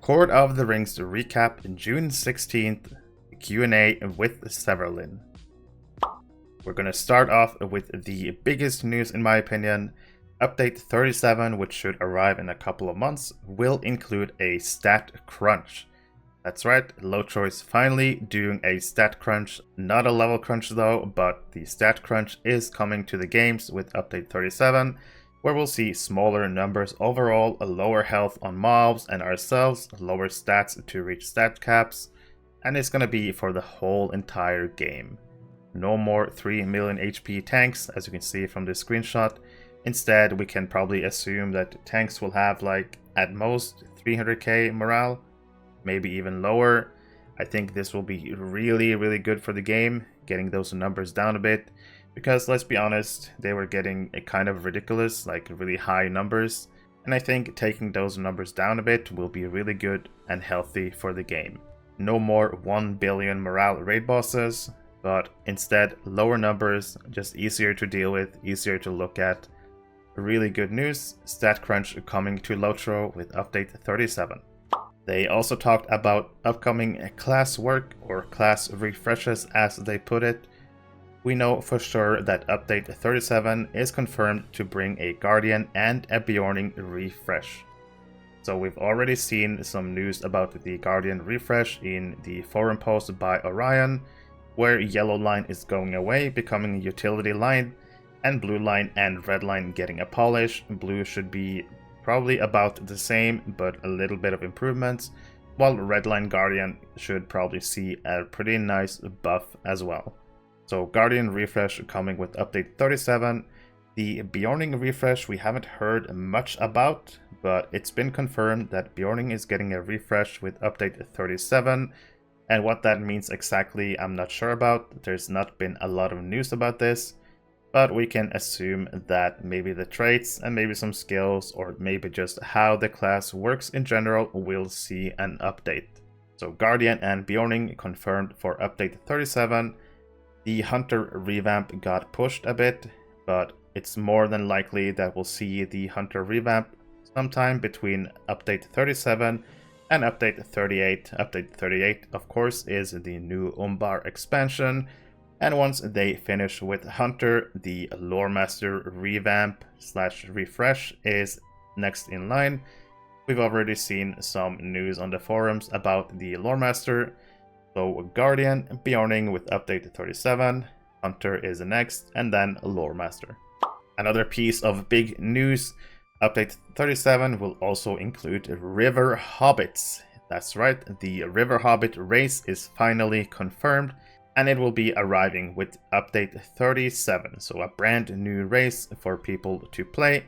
Lord of the Rings recap June 16th Q&A with Severlin. We're gonna start off with the biggest news in my opinion. Update 37, which should arrive in a couple of months, will include a stat crunch. That's right, Lotro is finally doing a stat crunch, not a level crunch though, but the stat crunch is coming to the games with update 37, where we'll see smaller numbers overall, a lower health on mobs and ourselves, lower stats to reach stat caps, and it's gonna be for the whole entire game. No more 3 million HP tanks, as you can see from this screenshot. Instead, we can probably assume that tanks will have like at most 300k morale, maybe even lower. I think this will be really good for the game, getting those numbers down a bit, because let's be honest, they were getting a kind of ridiculous, like really high numbers, and I think taking those numbers down a bit will be really good and healthy for the game. No more 1 billion morale raid bosses, but instead lower numbers, just easier to deal with, easier to look at. Really good news, stat crunch coming to Lotro with update 37. They also talked about upcoming class work or class refreshes as they put it. We know for sure that update 37 is confirmed to bring a Guardian and a Bjorning refresh. So we've already seen some news about the Guardian refresh in the forum post by Orion, where yellow line is going away, becoming utility line, and blue line and red line getting a polish. Blue should be probably about the same, but a little bit of improvements, while red line Guardian should probably see a pretty nice buff as well. So Guardian refresh coming with update 37. The Bjorning refresh we haven't heard much about, but it's been confirmed that Bjorning is getting a refresh with update 37. And what that means exactly, I'm not sure about. There's not been a lot of news about this, but we can assume that maybe the traits and maybe some skills, or maybe just how the class works in general, will see an update. So Guardian and Bjorning confirmed for update 37. The Hunter revamp got pushed a bit, but it's more than likely that we'll see the Hunter revamp sometime between update 37 and update 38. Update 38, of course, is the new Umbar expansion. And once they finish with Hunter, the Lore Master revamp / refresh is next in line. We've already seen some news on the forums about the Lore Master. So Guardian, Bjorning with update 37, Hunter is next, and then Lore Master. Another piece of big news. Update 37 will also include River-Hobbits. That's right, the River-Hobbit Race is finally confirmed, and it will be arriving with update 37. So a brand new race for people to play.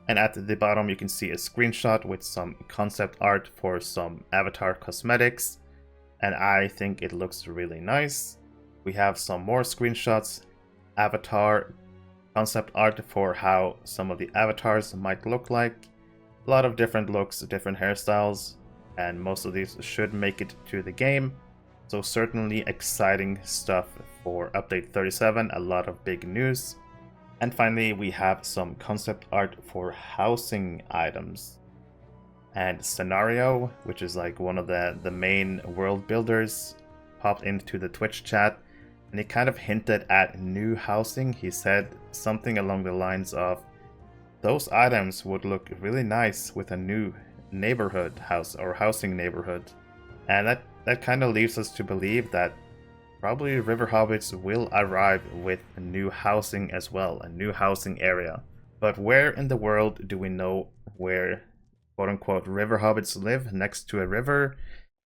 And at the bottom you can see a screenshot with some concept art for some avatar cosmetics. And I think it looks really nice. We have some more screenshots, avatar concept art for how some of the avatars might look like. A lot of different looks, different hairstyles, and most of these should make it to the game. So certainly exciting stuff for update 37, a lot of big news. And finally we have some concept art for housing items. And Scenario, which is like one of the main world builders, popped into the Twitch chat. And he kind of hinted at new housing. He said something along the lines of, those items would look really nice with a new neighborhood house or housing neighborhood. And that kind of leaves us to believe that probably River Hobbits will arrive with a new housing as well, a new housing area. But where in the world do we know where quote-unquote River Hobbits live next to a river?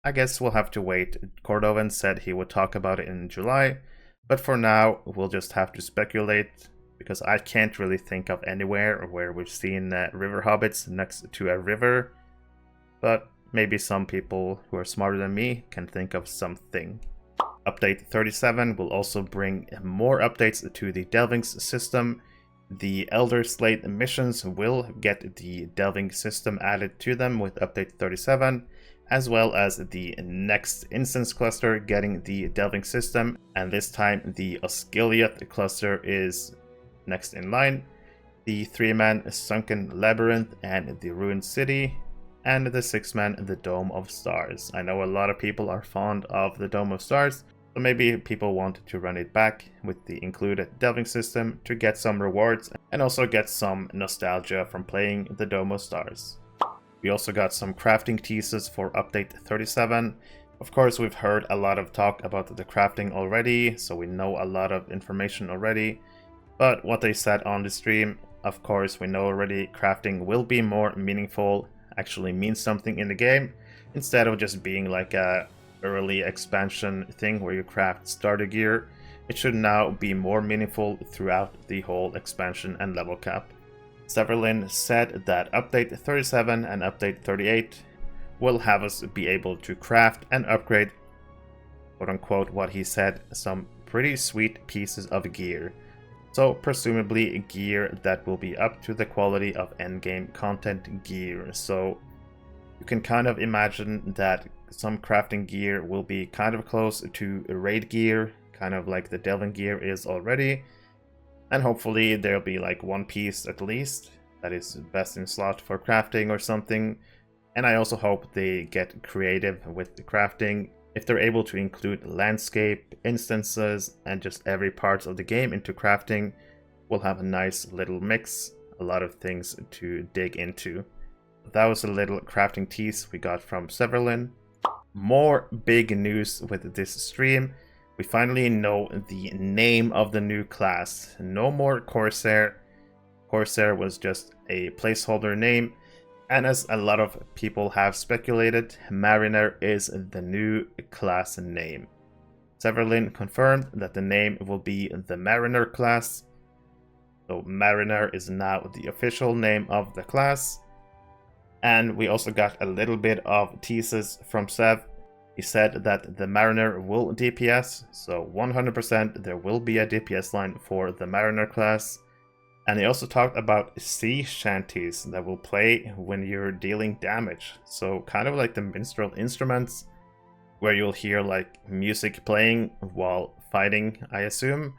I guess we'll have to wait. Cordovan said he would talk about it in July. But for now, we'll just have to speculate, because I can't really think of anywhere where we've seen River Hobbits next to a river. But maybe some people who are smarter than me can think of something. Update 37 will also bring more updates to the Delvings system. The Elder Slate missions will get the Delving system added to them with update 37. As well as the next instance cluster getting the Delving system, and this time the Osgiliath cluster is next in line. The 3-man Sunken Labyrinth and the Ruined City and the 6-man the Dome of Stars. I know a lot of people are fond of the Dome of Stars, so maybe people wanted to run it back with the included delving system to get some rewards and also get some nostalgia from playing the Dome of Stars. We also got some crafting teases for update 37. Of course, we've heard a lot of talk about the crafting already, so we know a lot of information already. But what they said on the stream, of course, we know already crafting will be more meaningful, actually means something in the game, instead of just being like a early expansion thing where you craft starter gear. It should now be more meaningful throughout the whole expansion and level cap. Severlin said that update 37 and update 38 will have us be able to craft and upgrade, quote unquote, what he said, some pretty sweet pieces of gear. So presumably gear that will be up to the quality of endgame content gear. So you can kind of imagine that some crafting gear will be kind of close to raid gear, kind of like the delving gear is already. And hopefully there'll be like one piece at least that is best in slot for crafting or something. And I also hope they get creative with the crafting. If they're able to include landscape, instances, and just every part of the game into crafting, we'll have a nice little mix, a lot of things to dig into. That was a little crafting tease we got from Severlin. More big news with this stream. We finally know the name of the new class. No more Corsair. Corsair was just a placeholder name. And as a lot of people have speculated, Mariner is the new class name. Severlin confirmed that the name will be the Mariner class. So Mariner is now the official name of the class. And we also got a little bit of teases from Sev. He said that the Mariner will DPS, so 100% there will be a DPS line for the Mariner class. And he also talked about sea shanties that will play when you're dealing damage. So kind of like the minstrel instruments, where you'll hear like music playing while fighting, I assume.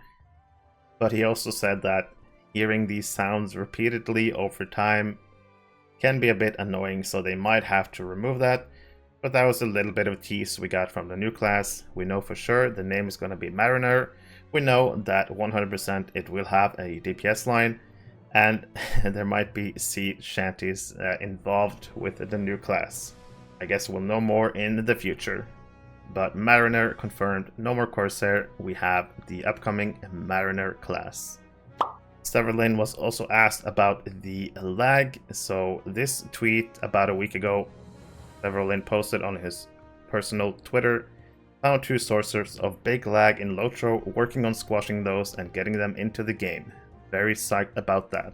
But he also said that hearing these sounds repeatedly over time can be a bit annoying, so they might have to remove that. But that was a little bit of a tease we got from the new class. We know for sure the name is going to be Mariner. We know that 100% it will have a DPS line, and there might be sea shanties involved with the new class. I guess we'll know more in the future. But Mariner confirmed, no more Corsair, we have the upcoming Mariner class. Severlin was also asked about the lag. So this tweet about a week ago, Severlin posted on his personal Twitter, found 2 sources of big lag in Lotro, working on squashing those and getting them into the game. Very psyched about that.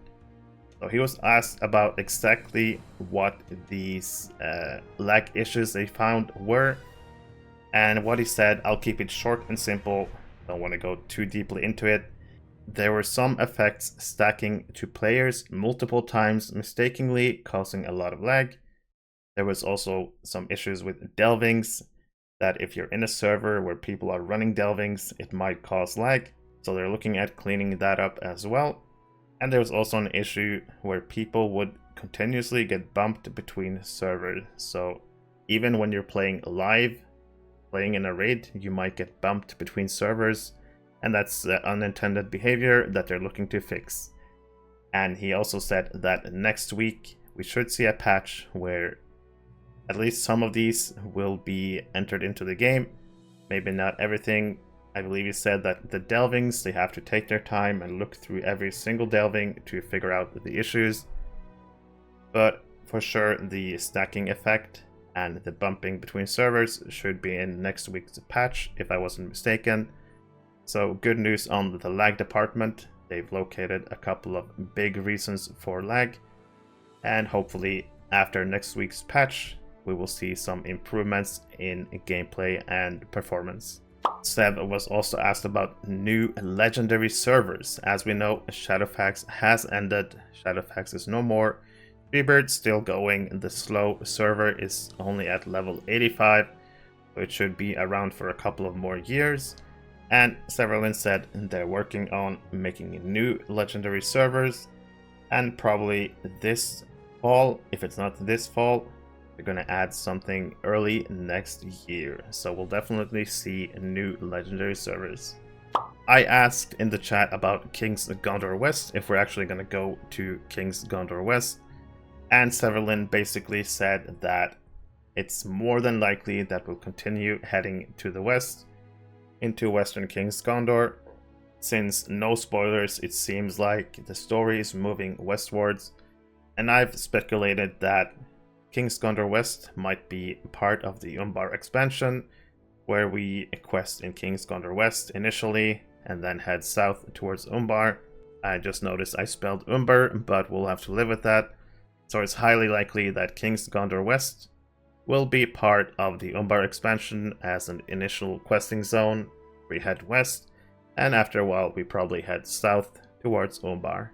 So he was asked about exactly what these lag issues they found were. And what he said, I'll keep it short and simple, don't want to go too deeply into it. There were some effects stacking to players multiple times mistakenly, causing a lot of lag. There was also some issues with delvings, that if you're in a server where people are running delvings, it might cause lag. So they're looking at cleaning that up as well. And there was also an issue where people would continuously get bumped between servers. So even when you're playing live, playing in a raid, you might get bumped between servers. And that's unintended behavior that they're looking to fix. And he also said that next week we should see a patch where at least some of these will be entered into the game. Maybe not everything. I believe he said that the delvings, they have to take their time and look through every single delving to figure out the issues. But for sure, the stacking effect and the bumping between servers should be in next week's patch, if I wasn't mistaken. So good news on the lag department. They've located a couple of big reasons for lag. And hopefully after next week's patch, we will see some improvements in gameplay and performance. Sev was also asked about new legendary servers. As we know, Shadowfax has ended. Shadowfax is no more. Freebird's still going. The slow server is only at level 85, so it should be around for a couple of more years. And Severlin said they're working on making new legendary servers, and probably this fall, if it's not this fall, they're gonna add something early next year. So we'll definitely see new legendary servers. I asked in the chat about King's Gondor West, if we're actually gonna go to King's Gondor West. And Severlin basically said that it's more than likely that we'll continue heading to the west, into Western King's Gondor. Since no spoilers, it seems like the story is moving westwards, and I've speculated that King's Gondor West might be part of the Umbar expansion, where we quest in King's Gondor West initially, and then head south towards Umbar. I just noticed I spelled Umbar, but we'll have to live with that. So it's highly likely that King's Gondor West will be part of the Umbar expansion as an initial questing zone. We head west, and after a while we probably head south towards Umbar.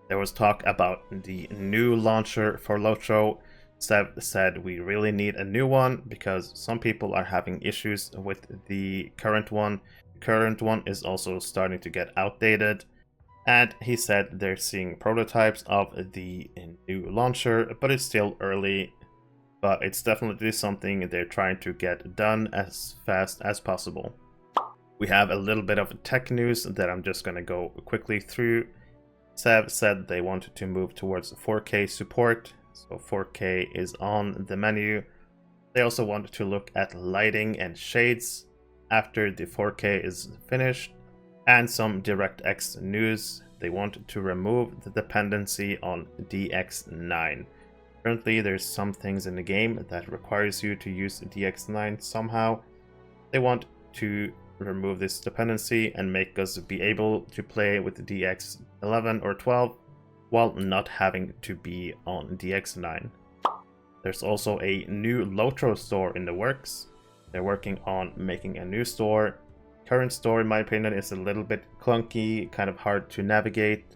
There was talk about the new launcher for Lotro. Sev said we really need a new one because some people are having issues with the current one. The current one is also starting to get outdated. And he said they're seeing prototypes of the new launcher, but it's still early. But it's definitely something they're trying to get done as fast as possible. We have a little bit of tech news that I'm just going to go quickly through. Sev said they wanted to move towards 4K support, so 4K is on the menu. They also wanted to look at lighting and shades after the 4K is finished, and some DirectX news. They wanted to remove the dependency on DX9. Currently, there's some things in the game that requires you to use DX9 somehow. They want to remove this dependency and make us be able to play with DX11 or 12 while not having to be on DX9. There's also a new Lotro Store in the works. They're working on making a new store. Current store, in my opinion, is a little bit clunky, kind of hard to navigate.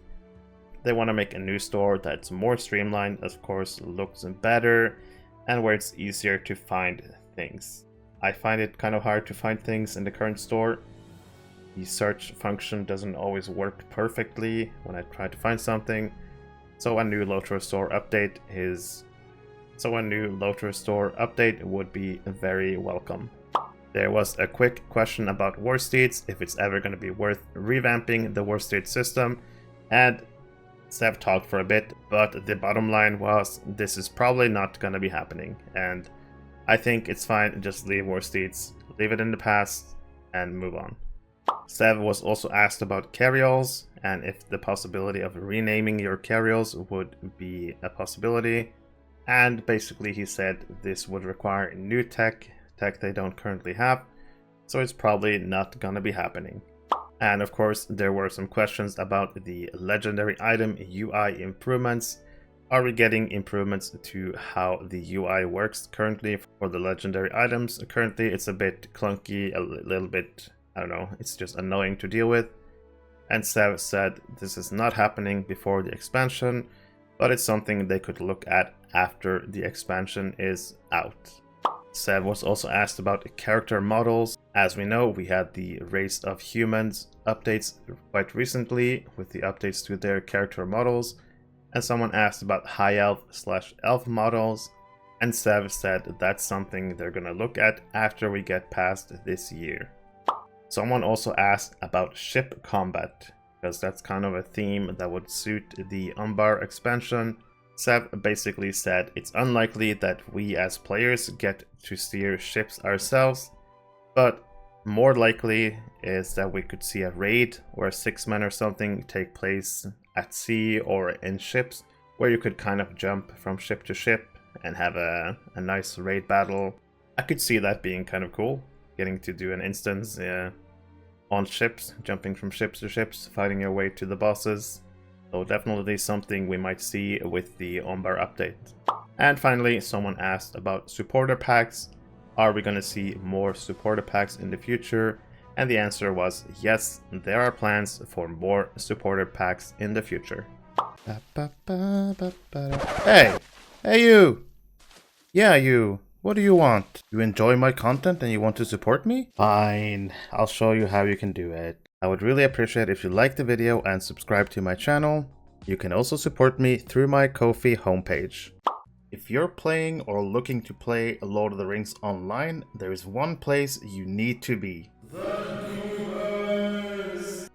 They want to make a new store that's more streamlined, of course, looks better, and where it's easier to find things. I find it kind of hard to find things in the current store. The search function doesn't always work perfectly when I try to find something. So a new Lotro Store update would be very welcome. There was a quick question about War-Steeds, if it's ever going to be worth revamping the War-Steeds system, and Sev talked for a bit, but the bottom line was this is probably not going to be happening, and I think it's fine, just leave War-Steeds, leave it in the past, and move on. Sev was also asked about carryalls, and if the possibility of renaming your carryalls would be a possibility, and basically he said this would require new tech they don't currently have, so it's probably not gonna be happening. And of course, there were some questions about the legendary item UI improvements. Are we getting improvements to how the UI works currently for the legendary items? Currently, it's a bit clunky, a little bit, I don't know, it's just annoying to deal with. And Sev said this is not happening before the expansion, but it's something they could look at after the expansion is out. Sev was also asked about character models. As we know, we had the Race of Humans updates quite recently with the updates to their character models, and someone asked about High Elf/Elf models, and Sev said that's something they're gonna look at after we get past this year. Someone also asked about ship combat, because that's kind of a theme that would suit the Umbar expansion. Sev basically said it's unlikely that we as players get to steer ships ourselves, but more likely is that we could see a raid or a 6-man or something take place at sea or in ships, where you could kind of jump from ship to ship and have a nice raid battle. I could see that being kind of cool, getting to do an instance on ships, jumping from ships to ships, fighting your way to the bosses. So definitely something we might see with the Umbar update. And finally, someone asked about supporter packs. Are we going to see more supporter packs in the future? And the answer was yes, there are plans for more supporter packs in the future. Hey! Hey you! Yeah, you! What do you want? You enjoy my content and you want to support me? Fine, I'll show you how you can do it. I would really appreciate if you like the video and subscribe to my channel. You can also support me through my Ko-fi homepage. If you're playing or looking to play Lord of the Rings online, there is one place you need to be.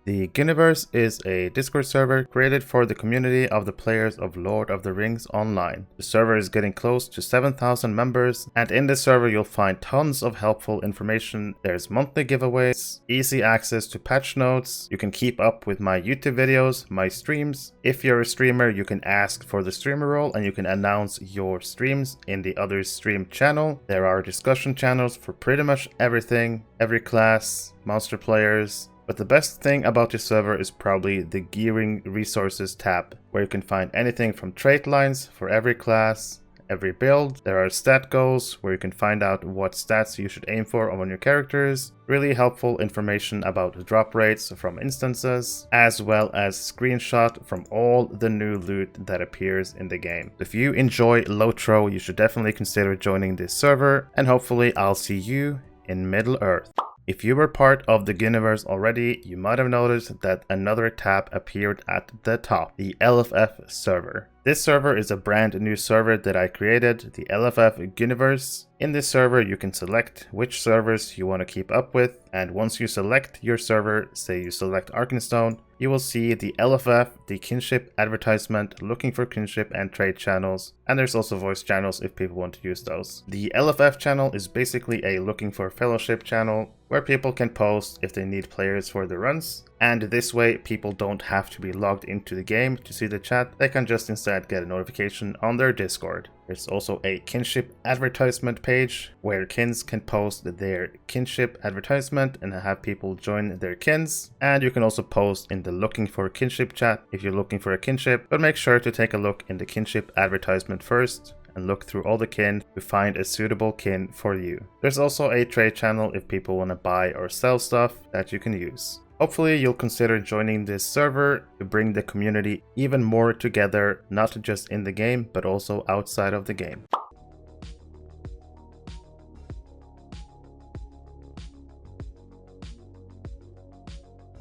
The Ghyniverse is a Discord server created for the community of the players of Lord of the Rings Online. The server is getting close to 7,000 members, and in this server you'll find tons of helpful information. There's monthly giveaways, easy access to patch notes, you can keep up with my YouTube videos, my streams. If you're a streamer, you can ask for the streamer role and you can announce your streams in the other stream channel. There are discussion channels for pretty much everything, every class, monster players. But the best thing about this server is probably the Gearing Resources tab, where you can find anything from trait lines for every class, every build. There are stat goals, where you can find out what stats you should aim for on your characters. Really helpful information about drop rates from instances, as well as screenshot from all the new loot that appears in the game. If you enjoy Lotro, you should definitely consider joining this server, and hopefully I'll see you in Middle-earth. If you were part of the Ghynverse already, you might have noticed that another tab appeared at the top, the LFF server. This server is a brand new server that I created, the LFF Ghyniverse. In this server you can select which servers you want to keep up with, and once you select your server, say you select Arkenstone, you will see the LFF, the kinship advertisement, looking for kinship and trade channels, and there's also voice channels if people want to use those. The LFF channel is basically a looking for fellowship channel where people can post if they need players for the runs, and this way people don't have to be logged into the game to see the chat, they can just instead get a notification on their Discord. There's also a kinship advertisement page where kins can post their kinship advertisement and have people join their kins, and you can also post in the looking for kinship chat if you're looking for a kinship, but make sure to take a look in the kinship advertisement first and look through all the kin to find a suitable kin for you. There's also a trade channel if people want to buy or sell stuff that you can use. Hopefully you'll consider joining this server to bring the community even more together, not just in the game, but also outside of the game.